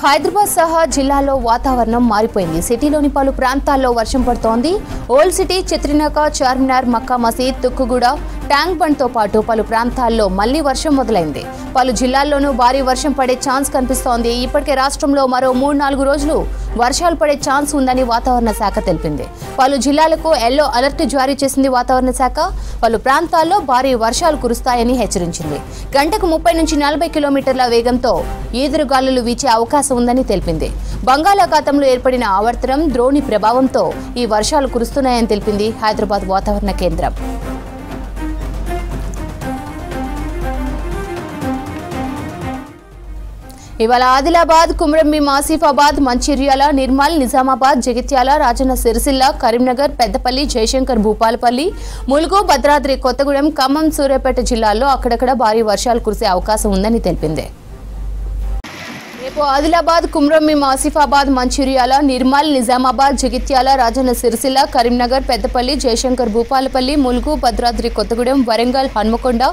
హైదరాబాద్ సహా జిల్లాలో వాతావరణం మారిపోయింది. సిటీలోని పలు ప్రాంతాల్లో వర్షం పడుతోంది. ఓల్డ్ సిటీ, చిత్రినక, చార్మినార్, మక్కా మసీద్, తుక్కుగూడ, ట్యాంక్ బండ్ తో పాటు పలు ప్రాంతాల్లో మళ్లీ వర్షం మొదలైంది. పలు జిల్లాల్లోనూ భారీ వర్షం పడే ఛాన్స్ కనిపిస్తోంది. ఇప్పటికే రాష్ట్రంలో మరో 3-4 రోజులు వర్షాలు పడే ఛాన్స్ ఉందని వాతావరణ శాఖ తెలిపింది. పలు జిల్లాలకు ఎల్లో అలర్ట్ జారీ చేసింది వాతావరణ శాఖ. పలు ప్రాంతాల్లో భారీ వర్షాలు కురుస్తాయని హెచ్చరించింది. గంటకు 30 నుంచి 40 కిలోమీటర్ల వేగంతో ఈదురుగాలులు వీచే అవకాశం ఉందని తెలిపింది. బంగాళాఖాతంలో ఏర్పడిన ఆవర్తనం, ద్రోణి ప్రభావంతో ఈ వర్షాలు కురుస్తున్నాయని తెలిపింది హైదరాబాద్ వాతావరణ కేంద్రం. ఇవాళ ఆదిలాబాద్, కుమ్రంభీం, ఆసిఫాబాద్, మంచిర్యాల, నిర్మల్, నిజామాబాద్, జగిత్యాల, రాజన్న సిరిసిల్ల, కరీంనగర్, పెద్దపల్లి, జయశంకర్, భూపాలపల్లి, ములుగు, భద్రాద్రి కొత్తగూడెం, ఖమ్మం, సూర్యాపేట జిల్లాల్లో అక్కడక్కడ భారీ వర్షాలు కురిసే అవకాశం ఉందని తెలిపింది. రేపు ఆదిలాబాద్, కుమ్రంభీం, ఆసిఫాబాద్, మంచిర్యాల, నిర్మల్, నిజామాబాద్, జగిత్యాల, రాజన్న సిరిసిల్ల, కరీంనగర్, పెద్దపల్లి, జయశంకర్, భూపాలపల్లి, ములుగు, భద్రాద్రి కొత్తగూడెం, వరంగల్, హన్మకొండ,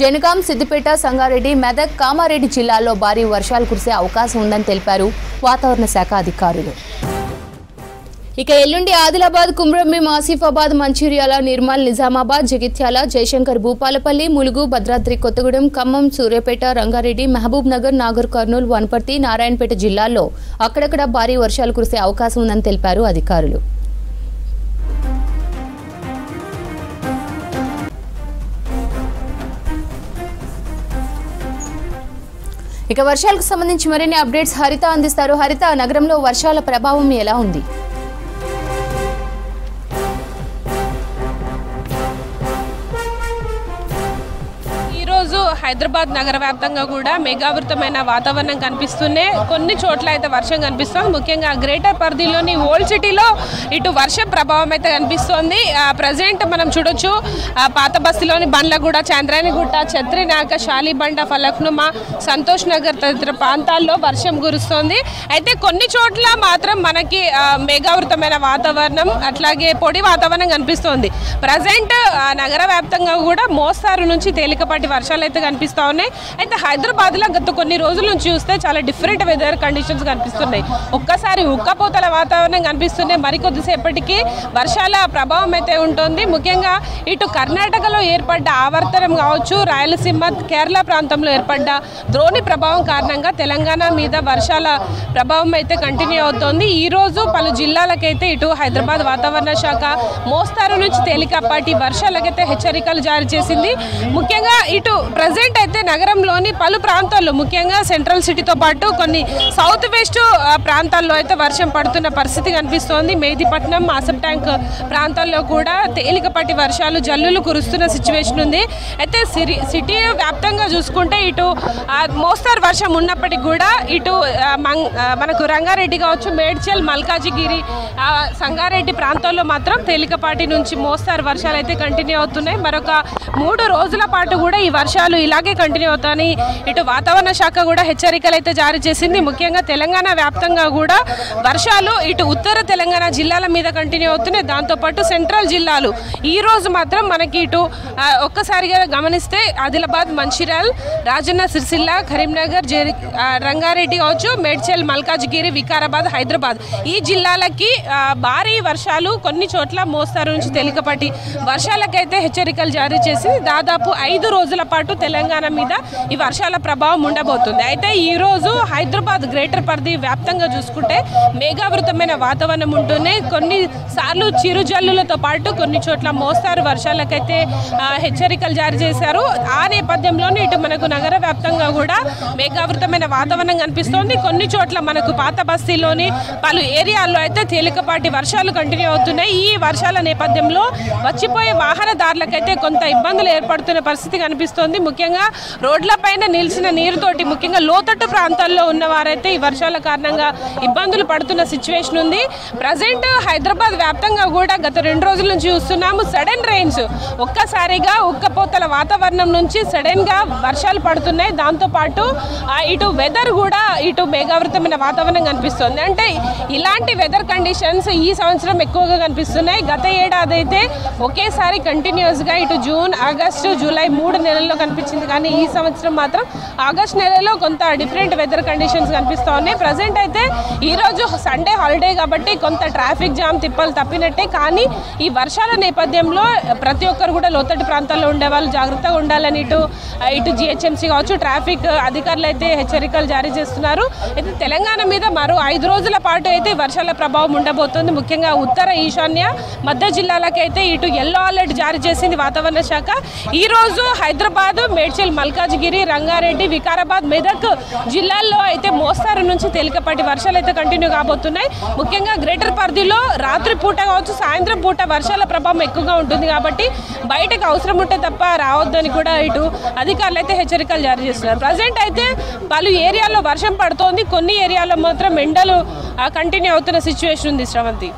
జనగాం, సిద్దిపేట, సంగారెడ్డి, మెదక్, కామారెడ్డి జిల్లాల్లో భారీ వర్షాలు కురిసే అవకాశం ఉందని తెలిపారు వాతావరణ శాఖ అధికారులు. ఇక ఎల్లుండి ఆదిలాబాద్, కుమ్రంభీం, ఆసిఫాబాద్, మంచిర్యాల, నిర్మల్, నిజామాబాద్, జగిత్యాల, జయశంకర్, భూపాలపల్లి, ములుగు, భద్రాద్రి కొత్తగూడెం, ఖమ్మం, సూర్యాపేట, రంగారెడ్డి, మహబూబ్ నగర్, నాగర్ కర్నూల్, వనపర్తి, నారాయణపేట జిల్లాల్లో అక్కడక్కడ భారీ వర్షాలు కురిసే అవకాశం ఉందని తెలిపారు అధికారులు. ఇక వర్షాలకు సంబంధించి మరిన్ని అప్డేట్స్ హరిత అందిస్తారు. హరిత, నగరంలో వర్షాల ప్రభావం ఎలా ఉంది? హైదరాబాద్ నగర వ్యాప్తంగా కూడా మేఘావృతమైన వాతావరణం కనిపిస్తున్నాయి. కొన్ని చోట్ల అయితే వర్షం కనిపిస్తుంది. ముఖ్యంగా గ్రేటర్ పరిధిలోని ఓల్డ్ సిటీలో ఇటు వర్షం ప్రభావం అయితే కనిపిస్తోంది. ప్రజెంట్ మనం చూడొచ్చు పాత బస్తీలోని బండ్లగూడ, చంద్రాయణగుట్ట, ఛత్రినాక, షాలిబండ, ఫలక్నుమా, సంతోష్ నగర్ తదితర ప్రాంతాల్లో వర్షం కురుస్తోంది. అయితే కొన్ని చోట్ల మాత్రం మనకి మేఘావృతమైన వాతావరణం, అట్లాగే పొడి వాతావరణం కనిపిస్తోంది. ప్రజెంట్ నగర వ్యాప్తంగా కూడా మోస్తారు నుంచి తేలికపాటి వర్షాలు అయితే కనిపిస్తూ ఉన్నాయి. అయితే హైదరాబాద్లో గత కొన్ని రోజుల నుంచి చూస్తే చాలా డిఫరెంట్ వెదర్ కండిషన్స్ కనిపిస్తున్నాయి. ఒక్కసారి ఉక్కపోతల వాతావరణం కనిపిస్తున్నాయి. మరికొద్దిసేపటికి వర్షాల ప్రభావం అయితే ఉంటుంది. ముఖ్యంగా ఇటు కర్ణాటకలో ఏర్పడ్డ ఆవర్తనం కావచ్చు, రాయలసీమ, కేరళ ప్రాంతంలో ఏర్పడ్డ ద్రోణి ప్రభావం కారణంగా తెలంగాణ మీద వర్షాల ప్రభావం అయితే కంటిన్యూ అవుతోంది. ఈరోజు పలు జిల్లాలకైతే ఇటు హైదరాబాద్ వాతావరణ శాఖ మోస్తారు నుంచి తేలికపాటి వర్షాలకైతే హెచ్చరికలు జారీ చేసింది. ముఖ్యంగా ఇటు ప్రజెంట్ అయితే నగరంలోని పలు ప్రాంతాల్లో, ముఖ్యంగా సెంట్రల్ సిటీతో పాటు కొన్ని సౌత్ వెస్ట్ ప్రాంతాల్లో అయితే వర్షం పడుతున్న పరిస్థితి కనిపిస్తోంది. మెహదీపట్నం, మాసబ్ ట్యాంక్ ప్రాంతాల్లో కూడా తేలికపాటి వర్షాలు, జల్లులు కురుస్తున్న సిచ్యువేషన్ ఉంది. అయితే సిటీ వ్యాప్తంగా చూసుకుంటే ఇటు మోస్తారు వర్షం ఉన్నప్పటికీ కూడా ఇటు మనకు రంగారెడ్డి కావచ్చు, మేడ్చల్, మల్కాజిగిరి, సంగారెడ్డి ప్రాంతాల్లో మాత్రం తేలికపాటి నుంచి మోస్తారు వర్షాలు అయితే కంటిన్యూ అవుతున్నాయి. మరొక 3 రోజుల పాటు కూడా ఈ వర్షాలు ఇలాగే కంటిన్యూ అవుతాయని ఇటు వాతావరణ శాఖ కూడా హెచ్చరికలు అయితే జారీ చేసింది. ముఖ్యంగా తెలంగాణ వ్యాప్తంగా కూడా వర్షాలు ఇటు ఉత్తర తెలంగాణ జిల్లాల మీద కంటిన్యూ అవుతున్నాయి. దాంతోపాటు సెంట్రల్ జిల్లాలు ఈ రోజు మాత్రం మనకి ఇటు ఒక్కసారిగా గమనిస్తే ఆదిలాబాద్, మంచిర్యాల్, రాజన్న సిరిసిల్ల, కరీంనగర్, రంగారెడ్డి కావచ్చు, మేడ్చల్, మల్కాజ్గిరి, వికారాబాద్, హైదరాబాద్ ఈ జిల్లాలకి భారీ వర్షాలు, కొన్ని చోట్ల మోస్తారు నుంచి తేలికపాటి వర్షాలకైతే హెచ్చరికలు జారీ చేసి దాదాపు 5 రోజుల పాటు తెలంగాణ మీద ఈ వర్షాల ప్రభావం ఉండబోతుంది. అయితే ఈరోజు హైదరాబాద్ గ్రేటర్ పరిధి వ్యాప్తంగా చూసుకుంటే మేఘావృతమైన వాతావరణం ఉంటూనే కొన్నిసార్లు చిరుజల్లులతో పాటు కొన్ని చోట్ల మోస్తారు వర్షాలకైతే హెచ్చరికలు జారీ చేశారు. ఆ నేపథ్యంలోనే ఇటు మనకు నగర వ్యాప్తంగా కూడా మేఘావృతమైన వాతావరణం కనిపిస్తోంది. కొన్ని చోట్ల మనకు పాత బస్తీలోని పలు ఏరియాల్లో అయితే తేలికపాటి వర్షాలు కంటిన్యూ అవుతున్నాయి. ఈ వర్షాల నేపథ్యంలో వచ్చిపోయే వాహనదారులకైతే కొంత ఇబ్బందులు ఏర్పడుతున్న పరిస్థితి కనిపిస్తోంది. ముఖ్యంగా రోడ్లపైన నిలిచిన నీరుతోటి ముఖ్యంగా లోతట్టు ప్రాంతాల్లో ఉన్న వారైతే ఈ వర్షాల కారణంగా ఇబ్బందులు పడుతున్న సిచ్యువేషన్ ఉంది. ప్రజెంట్ హైదరాబాద్ వ్యాప్తంగా కూడా గత 2 రోజుల నుంచి చూస్తున్నాము సడన్ రెయిన్స్, ఒక్కసారిగా ఉక్కపోతల వాతావరణం నుంచి సడన్ గా వర్షాలు పడుతున్నాయి. దాంతోపాటు ఇటు వెదర్ కూడా ఇటు మేఘావృతమైన వాతావరణం కనిపిస్తుంది. అంటే ఇలాంటి వెదర్ కండిషన్స్ ఈ సంవత్సరం ఎక్కువగా కనిపిస్తున్నాయి. గత ఏడాది అయితే ఒకేసారి కంటిన్యూస్ గా ఇటు జూన్, ఆగస్టు, జూలై 3 నెలల్లో కనిపించింది కండిషన్స్ కానీ ఈ సంవత్సరం మాత్రం ఆగస్ట్ నెలలో కొంత డిఫరెంట్ వెదర్ కండిషన్స్ కనిపిస్తూ ఉన్నాయి. ప్రజెంట్ అయితే ఈరోజు సండే హాలిడే కాబట్టి కొంత ట్రాఫిక్ జామ్ తిప్పలు తప్పినట్టే. కానీ ఈ వర్షాల నేపథ్యంలో ప్రతి ఒక్కరు కూడా లోతట్టు ప్రాంతాల్లో ఉండేవాళ్ళు జాగ్రత్తగా ఉండాలని ఇటు జిహెచ్ఎంసీ కావచ్చు, ట్రాఫిక్ అధికారులు అయితే హెచ్చరికలు జారీ చేస్తున్నారు. అయితే తెలంగాణ మీద మరో 5 రోజుల పాటు అయితే వర్షాల ప్రభావం ఉండబోతుంది. ముఖ్యంగా ఉత్తర ఈశాన్య మధ్య జిల్లాలకైతే ఇటు ఎల్లో అలర్ట్ జారీ చేసింది వాతావరణ శాఖ. ఈరోజు హైదరాబాద్, మేడ్చల్, మల్కాజ్గిరి, రంగారెడ్డి, వికారాబాద్, మెదక్ జిల్లాల్లో అయితే మోస్తారు నుంచి తేలికపాటి వర్షాలు అయితే కంటిన్యూ కాబోతున్నాయి. ముఖ్యంగా గ్రేటర్ పరిధిలో రాత్రి పూట కావచ్చు, సాయంత్రం పూట వర్షాల ప్రభావం ఎక్కువగా ఉంటుంది కాబట్టి బయటకు అవసరం ఉంటే తప్ప రావద్దని కూడా ఇటు అధికారులు అయితే హెచ్చరికలు జారీ చేస్తున్నారు. ప్రజెంట్ అయితే పలు ఏరియాల్లో వర్షం పడుతోంది, కొన్ని ఏరియాల్లో మాత్రం ఎండలు కంటిన్యూ అవుతున్న సిచ్యువేషన్ ఉంది. శ్రవంతి.